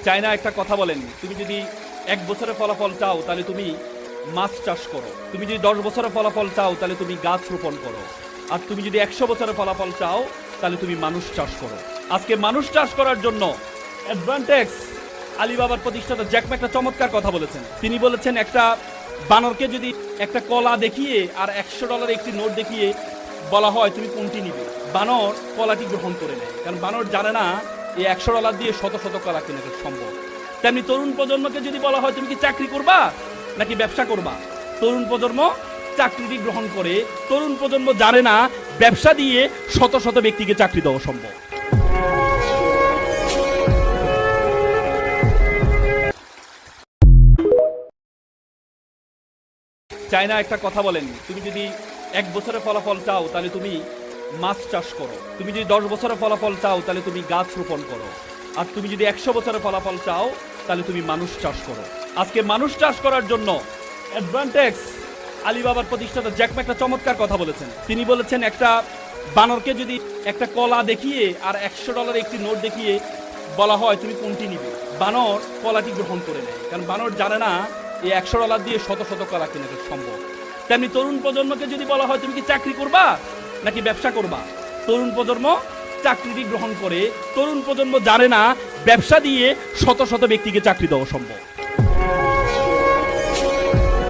China একটা কথা বলেন, তুমি যদি 1 বছরে ফলাফল চাও তাহলে তুমি মাছ চাষ করো, তুমি যদি 10 বছরে ফলাফল চাও তাহলে তুমি গাছ রোপণ করো, আর তুমি যদি 100 বছরে ফলাফল চাও তাহলে তুমি মানুষ চাষ করো। আজকে মানুষ চাষ করার জন্য অ্যাডভান্টেক্স আলিবাবার প্রতিষ্ঠাতা জ্যাক মা একটা চমৎকার কথা বলেছেন। তিনি বলেছেন একটা বানরকে যদি একটা কলা দেখিয়ে আর $100 একটি নোট দেখিয়ে বলা হয় তুমি কোনটি নিবে, বানর কলাটি গ্রহণ করে নেয়, কারণ বানর জানে না এই $100 দিয়ে শত শত কলা কেনা সম্ভব। তেমনি তরুণ প্রজন্মকে যদি বলা হয় তুমি কি চাকরি করবা নাকি ব্যবসা করবা, তরুণ প্রজন্ম চাকরিটি গ্রহণ করে। তরুণ প্রজন্ম জানে না ব্যবসা দিয়ে শত শত ব্যক্তিকে চাকরি দেওয়া সম্ভব। চায়না একটা কথা বলেন, তুমি যদি 1 বছরে ফলাফল চাও তাহলে তুমি মাছ চাষ করো, তুমি যদি 10 বছরে ফলাফল চাও তাহলে তুমি গাছ রোপণ করো, আর তুমি যদি 100 বছরে ফলাফল চাও তাহলে তুমি মানুষ চাষ করো। আজকে মানুষ চাষ করার জন্য অ্যাডভান্টেক্স আলিবাবার প্রতিষ্ঠাতা জ্যাক মা একটা চমৎকার কথা বলেছেন। তিনি বলেছেন একটা বানরকে যদি একটা কলা দেখিয়ে আর $100 একটি নোট দেখিয়ে বলা হয় তুমি কোনটি নিবে, বানর কলাটি গ্রহণ করে নেয়, কারণ বানর জানে না এই $100 দিয়ে শত শত কলা কেনা সম্ভব। তেমনি তরুণ প্রজন্মকে যদি বলা হয় তুমি কি চাকরি করবা নাকি ব্যবসা করবা, তরুণ প্রজন্ম চাকরিটি গ্রহণ করে। তরুণ প্রজন্ম জানে না ব্যবসা দিয়ে শত শত ব্যক্তিকে চাকরি দেওয়া সম্ভব।